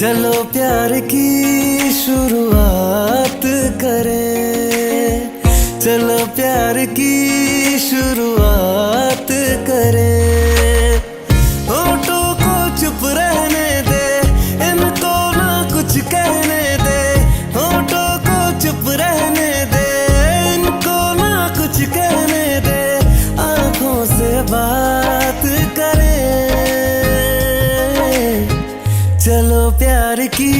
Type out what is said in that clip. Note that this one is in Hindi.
चलो प्यार की शुरुआत करें, चलो प्यार की शुरुआत करें। होठों को चुप रहने दे, इनको ना कुछ कहने दे। होठों को चुप रहने दे, इनको ना कुछ कहने दे। आंखों से बात करें, चलो प्यार की